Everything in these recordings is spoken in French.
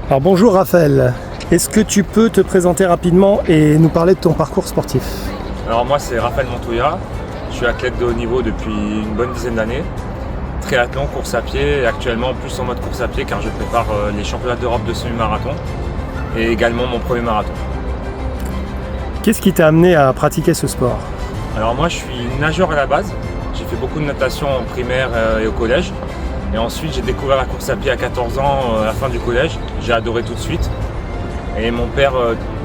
Alors bonjour Raphaël, est-ce que tu peux te présenter rapidement et nous parler de ton parcours sportif? Alors moi c'est Raphaël Montouya, je suis athlète de haut niveau depuis une bonne dizaine d'années. Triathlon, course à pied et actuellement plus en mode course à pied car je prépare les championnats d'Europe de semi-marathon et également mon premier marathon. Qu'est-ce qui t'a amené à pratiquer ce sport? Alors moi je suis nageur à la base, j'ai fait beaucoup de natation en primaire et au collège. Et ensuite j'ai découvert la course à pied à 14 ans à la fin du collège, j'ai adoré tout de suite. Et mon père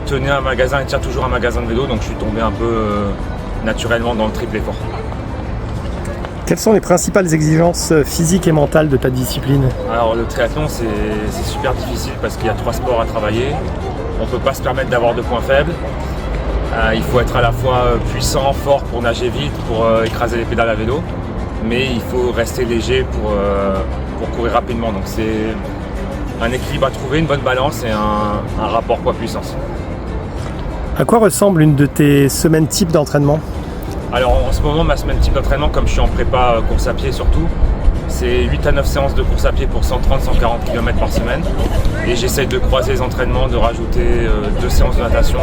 tenait un magasin et tient toujours un magasin de vélo, donc je suis tombé un peu naturellement dans le triple effort. Quelles sont les principales exigences physiques et mentales de ta discipline? Alors le triathlon c'est super difficile parce qu'il y a 3 sports à travailler. On ne peut pas se permettre d'avoir de points faibles. Il faut être à la fois puissant, fort pour nager vite, pour écraser les pédales à vélo. Mais il faut rester léger pour courir rapidement. Donc c'est un équilibre à trouver, une bonne balance et un rapport poids-puissance. À quoi ressemble une de tes semaines type d'entraînement? Alors en ce moment ma semaine type d'entraînement, comme je suis en prépa course à pied surtout, c'est 8 à 9 séances de course à pied pour 130-140 km par semaine. Et j'essaye de croiser les entraînements, de rajouter 2 séances de natation,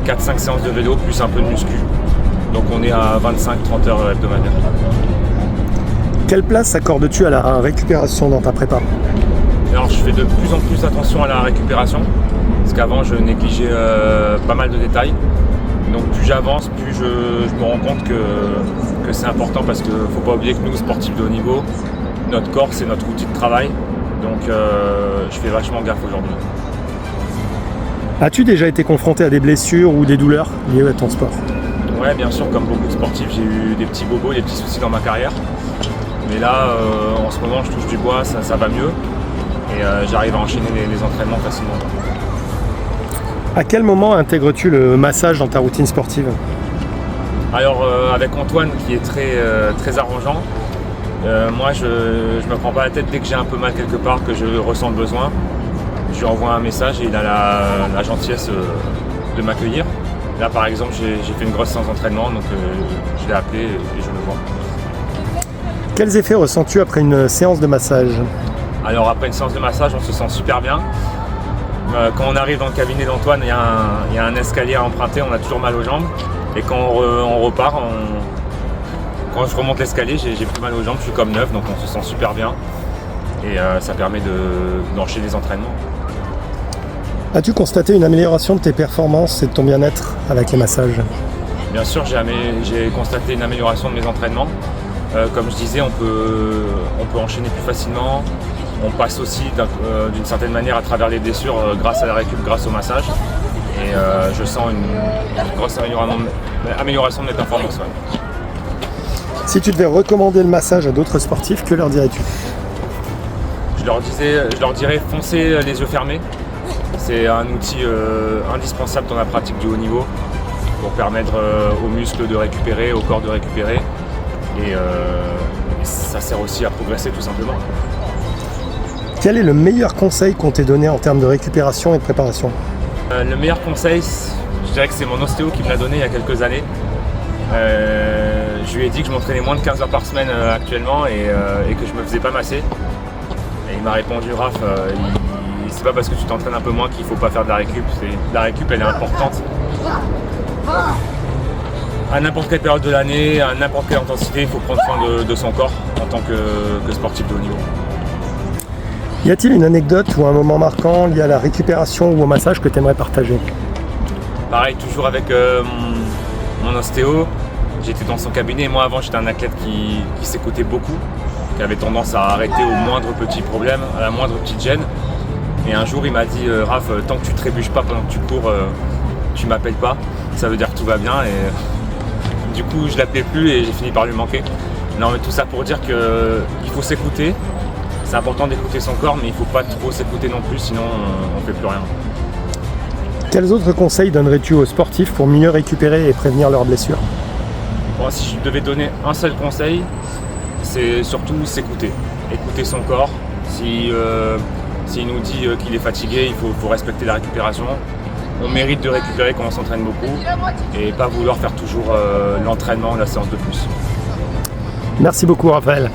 4-5 séances de vélo, plus un peu de muscu. Donc on est à 25-30 heures hebdomadaires. Quelle place accordes-tu à la récupération dans ta prépa? Alors je fais de plus en plus attention à la récupération, parce qu'avant je négligeais pas mal de détails. Donc plus j'avance, plus je me rends compte que c'est important, parce qu'il ne faut pas oublier que nous, sportifs de haut niveau, notre corps c'est notre outil de travail. Donc je fais vachement gaffe aujourd'hui. As-tu déjà été confronté à des blessures ou des douleurs liées à ton sport? Ouais, bien sûr, comme beaucoup de sportifs, j'ai eu des petits bobos, des petits soucis dans ma carrière. Mais là, en ce moment, je touche du bois, ça va mieux. Et j'arrive à enchaîner les entraînements facilement. À quel moment intègres-tu le massage dans ta routine sportive? Alors, avec Antoine, qui est très arrangeant, moi, je me prends pas la tête dès que j'ai un peu mal quelque part, que je ressens le besoin. Je lui envoie un message et il a la gentillesse de m'accueillir. Là, par exemple, j'ai fait une grosse séance d'entraînement, donc je l'ai appelé et je le vois. Quels effets ressens-tu après une séance de massage? Alors après une séance de massage, on se sent super bien. Quand on arrive dans le cabinet d'Antoine, il y a un escalier à emprunter, on a toujours mal aux jambes. Et quand on repart, quand je remonte l'escalier, j'ai plus mal aux jambes, je suis comme neuf, donc on se sent super bien. Et ça permet d'enchaîner les entraînements. As-tu constaté une amélioration de tes performances et de ton bien-être avec les massages? Bien sûr, j'ai constaté une amélioration de mes entraînements. Comme je disais, on peut enchaîner plus facilement. On passe aussi d'une certaine manière à travers les blessures grâce à la récup, grâce au massage. Et je sens une grosse amélioration de mes performances. Ouais. Si tu devais recommander le massage à d'autres sportifs, que leur dirais-tu? Je leur dirais foncez les yeux fermés. C'est un outil indispensable dans la pratique du haut niveau pour permettre aux muscles de récupérer, au corps de récupérer. Et ça sert aussi à progresser tout simplement. Quel est le meilleur conseil qu'on t'ait donné en termes de récupération et de préparation? Le meilleur conseil, je dirais que c'est mon ostéo qui me l'a donné il y a quelques années. Je lui ai dit que je m'entraînais moins de 15 heures par semaine actuellement et que je me faisais pas masser. Et il m'a répondu, Raph, c'est pas parce que tu t'entraînes un peu moins qu'il faut pas faire de la récup. La récup, elle est importante. À n'importe quelle période de l'année, à n'importe quelle intensité, il faut prendre soin de son corps en tant que sportif de haut niveau. Y a-t-il une anecdote ou un moment marquant lié à la récupération ou au massage que tu aimerais partager? Pareil, toujours avec mon ostéo, j'étais dans son cabinet. Moi avant j'étais un athlète qui s'écoutait beaucoup, qui avait tendance à arrêter au moindre petit problème, à la moindre petite gêne. Et un jour il m'a dit Raph, tant que tu trébuches pas pendant que tu cours, tu m'appelles pas, ça veut dire que tout va bien. Et du coup je l'appelais plus et j'ai fini par lui manquer. Non mais tout ça pour dire qu'il faut s'écouter. C'est important d'écouter son corps, mais il ne faut pas trop s'écouter non plus, sinon on ne fait plus rien. Quels autres conseils donnerais-tu aux sportifs pour mieux récupérer et prévenir leurs blessures? Bon, si je devais donner un seul conseil, c'est surtout s'écouter. Écouter son corps. S'il nous dit qu'il est fatigué, il faut respecter la récupération. On mérite de récupérer quand on s'entraîne beaucoup et pas vouloir faire toujours l'entraînement, la séance de plus. Merci beaucoup Raphaël.